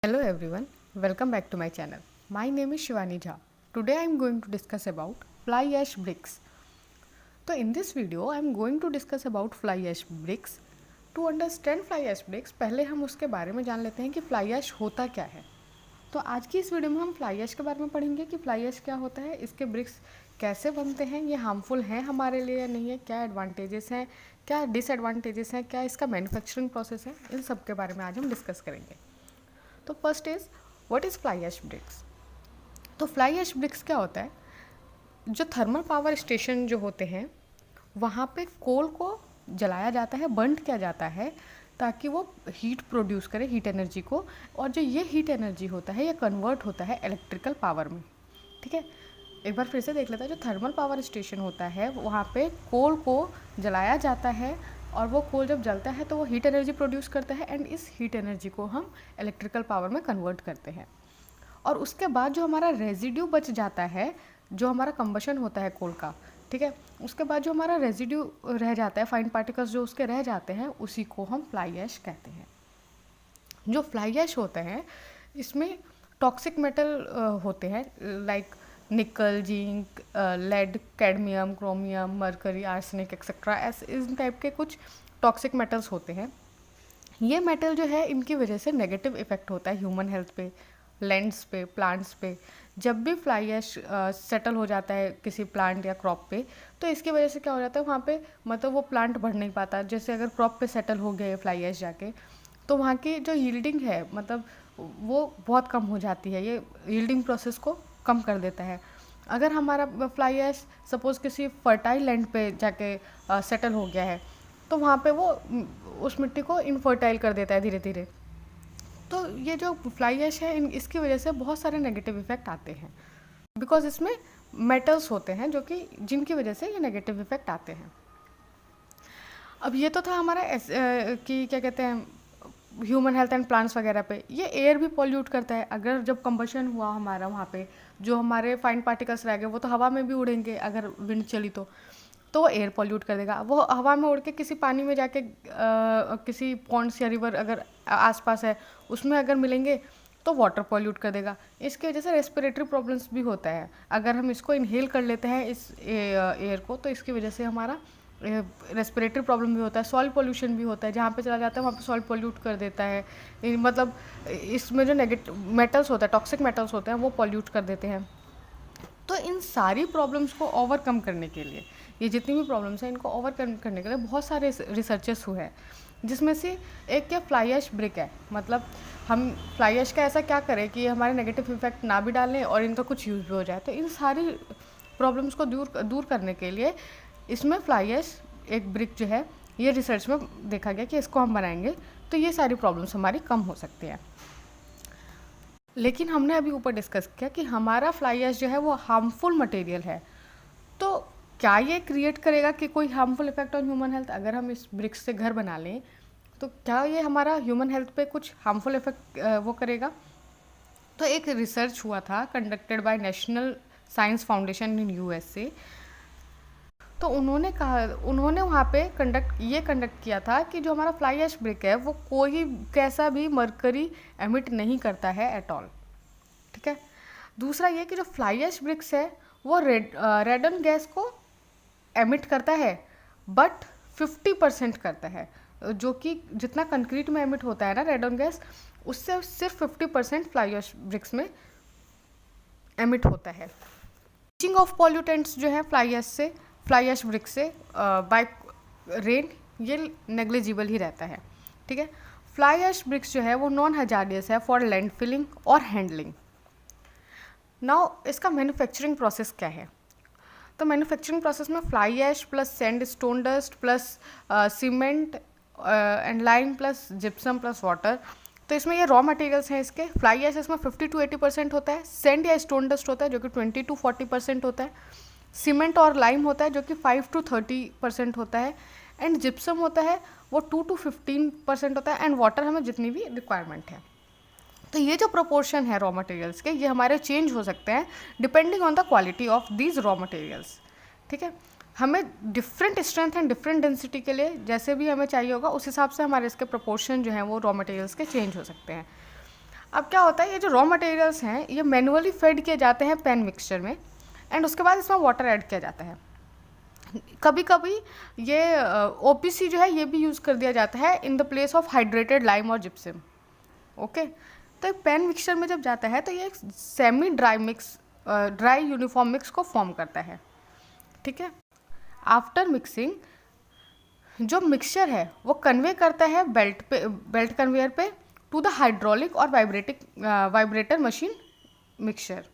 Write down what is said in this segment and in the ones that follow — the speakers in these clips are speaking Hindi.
Hello everyone, welcome back to my channel. My name is Shivani Jha. Today I am going to discuss about fly ash bricks. So in this video I am going to discuss about fly ash bricks. To understand fly ash bricks पहले हम उसके बारे में जान लेते हैं कि फ्लाई ऐश होता क्या है। तो आज की इस वीडियो में हम फ्लाई ऐश के बारे में पढ़ेंगे कि फ्लाई ऐश क्या होता है, इसके ब्रिक्स कैसे बनते हैं, ये हार्मफुल हैं हमारे लिए या नहीं है, क्या एडवांटेजेस हैं, क्या डिसएडवांटेजेस हैं, क्या इसका मैन्युफैक्चरिंग प्रोसेस है, इन सब के बारे में आज हम डिस्कस करेंगे। तो first is what is fly ash bricks. तो फ्लाई ऐश ब्रिक्स क्या होता है, जो थर्मल पावर स्टेशन जो होते हैं वहाँ पे कोल को जलाया जाता है, बर्न किया जाता है ताकि वो हीट प्रोड्यूस करे, हीट एनर्जी को, और जो ये हीट एनर्जी होता है ये कन्वर्ट होता है इलेक्ट्रिकल पावर में। ठीक है, एक बार फिर से देख लेते हैं। जो थर्मल पावर स्टेशन होता है वहाँ पे कोल को जलाया जाता है और वो कोल जब जलता है तो वो हीट एनर्जी प्रोड्यूस करता है एंड इस हीट एनर्जी को हम इलेक्ट्रिकल पावर में कन्वर्ट करते हैं। और उसके बाद जो हमारा रेजिड्यू बच जाता है, जो हमारा कंबशन होता है कोल का, ठीक है, उसके बाद जो हमारा रेजिड्यू रह जाता है, फाइन पार्टिकल्स जो उसके रह जाते हैं, उसी को हम फ्लाई ऐश कहते हैं। जो फ्लाई ऐश होते हैं इसमें टॉक्सिक मेटल होते हैं like nickel, zinc, lead, cadmium, chromium, mercury, arsenic etcetera, ऐसे इस टाइप के कुछ टॉक्सिक मेटल्स होते हैं। ये मेटल जो है इनकी वजह से नेगेटिव इफेक्ट होता है ह्यूमन हेल्थ पे, लैंड्स पे, प्लांट्स पे। जब भी फ्लाई ऐश सेटल हो जाता है किसी प्लांट या क्रॉप पे, तो इसकी वजह से क्या हो जाता है वहाँ पे, मतलब वो प्लांट बढ़ नहीं पाता। जैसे अगर क्रॉप पे सेटल हो गए फ्लाई ऐश जाके, तो वहाँ की जो यील्डिंग है मतलब वो बहुत कम हो जाती है। ये यील्डिंग प्रोसेस को कम कर देता है। अगर हमारा फ्लाई ऐश सपोज़ किसी फर्टाइल लैंड पे जाके सेटल हो गया है, तो वहाँ पे वो उस मिट्टी को इनफर्टाइल कर देता है धीरे धीरे। तो ये जो फ्लाई ऐश है इसकी वजह से बहुत सारे नेगेटिव इफेक्ट आते हैं, बिकॉज इसमें मेटल्स होते हैं जो कि जिनकी वजह से ये नेगेटिव इफेक्ट आते हैं। अब ये तो था हमारा कि क्या कहते हैं ह्यूमन हेल्थ एंड प्लांट्स वगैरह पे। ये एयर भी पॉल्यूट करता है। अगर जब कंबशन हुआ हमारा वहाँ पे, जो हमारे फाइन पार्टिकल्स रह गए वो तो हवा में भी उड़ेंगे, अगर विंड चली तो वो एयर पॉल्यूट कर देगा। वो हवा में उड़ के किसी पानी में जाके किसी पॉन्ड्स या रिवर अगर आसपास है उसमें अगर मिलेंगे तो वाटर पॉल्यूट कर देगा। इसकी वजह से रेस्पिरेटरी प्रॉब्लम्स भी होता है। अगर हम इसको इनहेल कर लेते हैं इस एयर को, तो इसकी वजह से हमारा रेस्पिरेटरी प्रॉब्लम भी होता है। सॉइल पोल्यूशन भी होता है, जहाँ पे चला जाता है वहाँ पे सॉइल पोल्यूट कर देता है। मतलब इसमें जो नेगेटिव मेटल्स होता है, टॉक्सिक मेटल्स होते हैं, वो पॉल्यूट कर देते हैं। तो इन सारी प्रॉब्लम्स को ओवरकम करने के लिए, ये जितनी भी प्रॉब्लम्स हैं इनको ओवरकम करने के लिए बहुत सारे रिसर्चेस हुए हैं, जिसमें से एक क्या फ्लाई ऐश ब्रिक है। मतलब हम फ्लाई ऐश का ऐसा क्या करें कि हमारे नेगेटिव इफेक्ट ना भी डालें और इनका कुछ यूज़ भी हो जाए। तो इन सारी प्रॉब्लम्स को दूर करने के लिए इसमें फ्लाई ऐश एक ब्रिक जो है, ये रिसर्च में देखा गया कि इसको हम बनाएंगे तो ये सारी प्रॉब्लम्स हमारी कम हो सकती हैं। लेकिन हमने अभी ऊपर डिस्कस किया कि हमारा फ्लाई ऐश जो है वो हार्मफुल मटेरियल है। तो क्या ये क्रिएट करेगा कि कोई harmful effect on human health? अगर हम इस ब्रिक्स से घर बना लें तो क्या ये हमारा ह्यूमन हेल्थ पे कुछ हार्मफुल इफेक्ट वो करेगा? तो एक रिसर्च हुआ था conducted by national science foundation in USA. तो उन्होंने वहाँ पे कंडक्ट किया था कि जो हमारा फ्लाई ऐश ब्रिक है वो कोई कैसा भी मरकरी एमिट नहीं करता है एट ऑल। ठीक है। दूसरा ये कि जो फ्लाई ऐश ब्रिक्स है वो रेडन गैस को एमिट करता है, बट 50% करता है, जो कि जितना कंक्रीट में एमिट होता है ना रेडन गैस, उससे सिर्फ 50% फ्लाई ऐश ब्रिक्स में एमिट होता है। लीचिंग ऑफ पॉल्यूटेंट्स जो है फ्लाई ऐश ब्रिक से बाय रेन, ये नेग्लिजिबल ही रहता है। ठीक है। फ्लाई ऐश ब्रिक्स जो है वो नॉन हजार्डियस है फॉर लैंड फिलिंग और हैंडलिंग। नाउ इसका मैन्युफैक्चरिंग प्रोसेस क्या है? तो मैन्युफैक्चरिंग प्रोसेस में fly ash plus sand stone dust plus cement and lime plus gypsum plus water. तो इसमें ये रॉ मटेरियल्स हैं इसके। फ्लाई ऐश इसमें 50 to 80% होता है, सैंड या स्टोन डस्ट होता है जो कि 20 to 40% होता है, सीमेंट और लाइम होता है जो कि 5 to 30% होता है, एंड जिप्सम होता है वो 2 to 15% होता है, एंड वाटर हमें जितनी भी रिक्वायरमेंट है। तो ये जो प्रोपोर्शन है रॉ मटेरियल्स के, ये हमारे चेंज हो सकते हैं depending on the quality of these raw materials. ठीक है। हमें different strength and different density के लिए जैसे भी हमें चाहिए होगा उस हिसाब से हमारे इसके प्रोपोर्शन जो हैं वो रॉ मटेरियल्स के चेंज हो सकते हैं। अब क्या होता है, ये जो रॉ मटेरियल्स हैं ये मैनुअली फेड किए जाते हैं पेन मिक्सचर में, एंड उसके बाद इसमें वाटर ऐड किया जाता है। कभी कभी ये ओपीसी जो है ये भी यूज़ कर दिया जाता है in the place of hydrated lime और जिप्सम। ओके, तो पेन मिक्सचर में जब जाता है तो ये एक सेमी ड्राई यूनिफॉर्म मिक्स को फॉर्म करता है। ठीक है, आफ्टर मिक्सिंग जो मिक्सचर है वो कन्वे करता है बेल्ट कन्वेयर पे टू द हाइड्रोलिक और वाइब्रेटर मशीन मिक्सचर।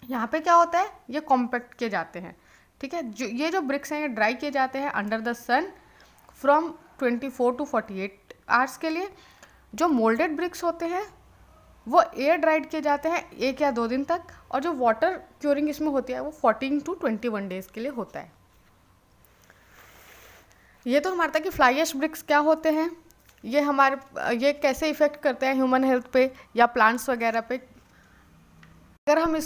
यहाँ पे क्या होता है, ये कॉम्पैक्ट किए जाते हैं। ठीक है, ये जो ब्रिक्स हैं ये ड्राई किए जाते हैं under the sun from 24 to 48 hours के लिए। जो मोल्डेड ब्रिक्स होते हैं वो एयर ड्राइड किए जाते हैं 1 या 2 दिन तक, और जो वाटर क्योरिंग इसमें होती है वो 14 टू 21 डेज के लिए होता है। ये तो हमारा था कि फ्लाई ऐश ब्रिक्स क्या होते हैं, ये कैसे इफ़ेक्ट करते हैं ह्यूमन हेल्थ पे या प्लांट्स वगैरह पे। अगर हम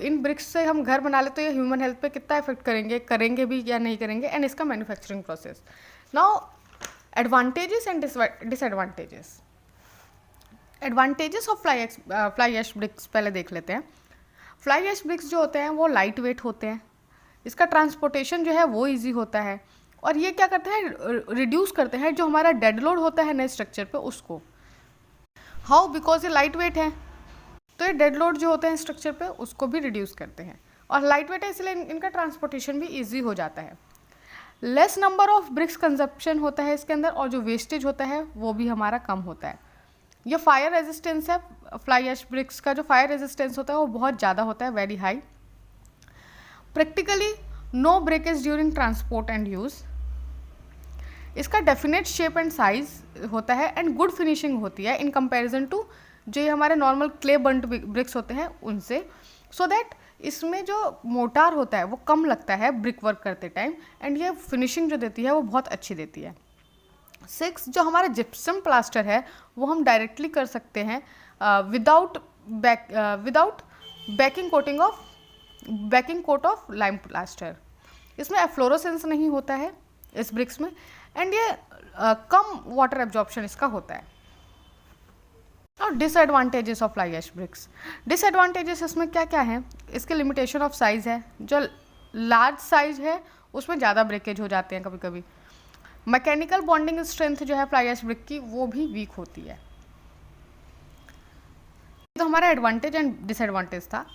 इन ब्रिक्स से हम घर बना ले तो ये ह्यूमन हेल्थ पे कितना इफेक्ट करेंगे भी या नहीं करेंगे, एंड इसका manufacturing process. Now advantages and disadvantages. Advantages of fly ash bricks पहले देख लेते हैं। फ्लाई ऐश ब्रिक्स जो होते हैं वो लाइट वेट होते हैं, इसका ट्रांसपोर्टेशन जो है वो ईजी होता है, और ये क्या करते हैं, रिड्यूस करते हैं जो हमारा डेड लोड होता है नए स्ट्रक्चर पे उसको। हाउ, बिकॉज ये लाइट वेट है तो ये डेड लोड जो होते हैं स्ट्रक्चर पे उसको भी रिड्यूस करते हैं, और लाइट वेट है इसलिए इनका ट्रांसपोर्टेशन भी ईजी हो जाता है। Less number of BRICS consumption होता है इसके अंदर, और जो वेस्टेज होता है वो भी हमारा कम होता है। ये फायर रेजिस्टेंस है, फ्लाई ऐश ब्रिक्स का जो फायर रेजिस्टेंस होता है वो बहुत ज़्यादा होता है, very high. Practically no breakage during transport and use. इसका डेफिनेट शेप एंड साइज होता है, एंड गुड फिनिशिंग होती है इन कंपैरिजन टू जो ये हमारे नॉर्मल क्ले बंट ब्रिक्स होते हैं उनसे, सो दैट इसमें जो मोटार होता है वो कम लगता है ब्रिक वर्क करते टाइम, एंड ये फिनिशिंग जो देती है वो बहुत अच्छी देती है। 6, जो हमारा जिप्सम प्लास्टर है वो हम डायरेक्टली कर सकते हैं without backing coat of lime plaster. इसमें एफ्लोरोसेंस नहीं होता है इस ब्रिक्स में, एंड ये कम वाटर एब्जॉर्प्शन इसका होता है। और disadvantages of fly ash bricks. Disadvantages इसमें क्या क्या हैं, इसके लिमिटेशन ऑफ साइज़ है, जो लार्ज साइज है उसमें ज़्यादा ब्रेकेज हो जाते हैं कभी कभी। मैकेनिकल बॉन्डिंग स्ट्रेंथ जो है फ्लाई ऐश ब्रिक की वो भी वीक होती है। तो हमारा एडवांटेज एंड डिसएडवांटेज था।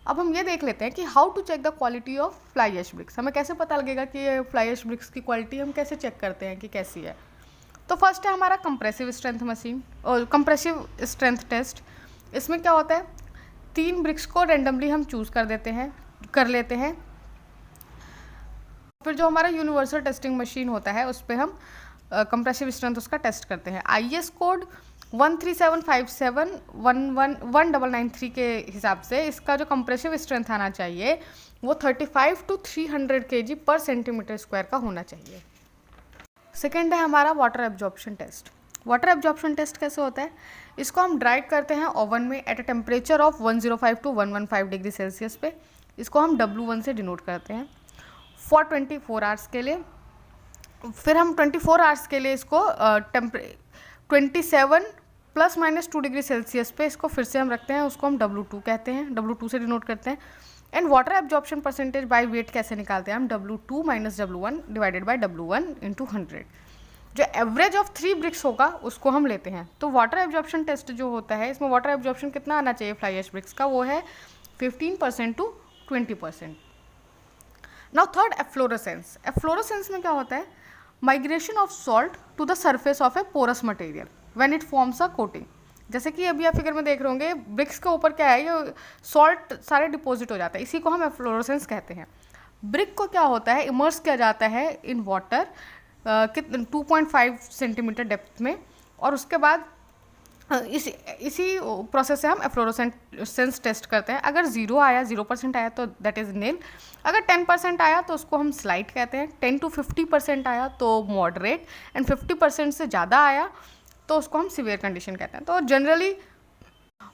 अब हम ये देख लेते हैं कि how to check the quality of fly ash bricks. हमें कैसे पता लगेगा कि ये फ्लाई ऐश ब्रिक्स की क्वालिटी हम कैसे चेक करते हैं कि कैसी है। तो फर्स्ट है हमारा कंप्रेसिव स्ट्रेंथ टेस्ट। इसमें क्या होता है, 3 ब्रिक्स को रेंडमली हम चूज़ कर लेते हैं, फिर जो हमारा यूनिवर्सल टेस्टिंग मशीन होता है उस पर हम कंप्रेसिव स्ट्रेंथ उसका टेस्ट करते हैं। IS कोड 13757111993 के हिसाब से इसका जो कंप्रेसिव स्ट्रेंथ आना चाहिए वो 35 to 300 kg पर सेंटीमीटर स्क्वायर का होना चाहिए। सेकेंड है हमारा water absorption test. Water absorption test कैसे होता है, इसको हम ड्राई करते हैं ओवन में at a temperature of 105 to 115 degree Celsius पे। इसको हम W1 से डिनोट करते हैं फॉर 24 आवर्स के लिए। फिर हम 24 आवर्स के लिए इसको 27 ±2 डिग्री सेल्सियस पे इसको फिर से हम रखते हैं, उसको हम W2 कहते हैं, W2 से डिनोट करते हैं। And water absorption percentage by weight कैसे निकालते हैं हम, W2 - W1 divided by W1 × 100। जो एवरेज ऑफ 3 ब्रिक्स होगा उसको हम लेते हैं। तो वाटर एब्जॉर्प्शन टेस्ट जो होता है इसमें वाटर एब्जॉर्प्शन कितना आना चाहिए फ्लाई ऐश ब्रिक्स का, वो है 15% to 20%। Now third, efflorescence. Efflorescence में क्या होता है, migration of salt to the surface of a porous material when it forms a coating. जैसे कि अभी आप फिगर में देख रहे होंगे ब्रिक्स के ऊपर क्या है, ये सॉल्ट सारे डिपॉजिट हो जाता है, इसी को हम एफ्लोरोसेंस कहते हैं। ब्रिक को क्या होता है, इमर्स किया जाता है इन वाटर 2.5 सेंटीमीटर डेप्थ में, और उसके बाद इसी प्रोसेस से हम एफ्लोरोसेंस टेस्ट करते हैं। अगर 0% आया तो दैट इज़ नील, अगर 10% आया तो उसको हम स्लाइट कहते हैं, 10 to 50% आया तो मॉडरेट, एंड 50% से ज़्यादा आया तो उसको हम सीवियर कंडीशन कहते हैं। तो जनरली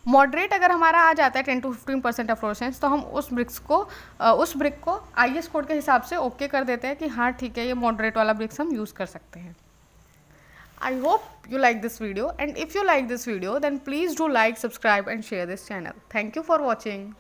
मॉडरेट अगर हमारा आ जाता है 10 to 15% एफ्लोरोसेंस तो हम उस ब्रिक को IS कोड के हिसाब से ओके कर देते हैं कि हाँ ठीक है, ये मॉडरेट वाला ब्रिक्स हम यूज़ कर सकते हैं। I hope you like this video, and if you like this video then please do like, subscribe and share this channel. Thank you for watching.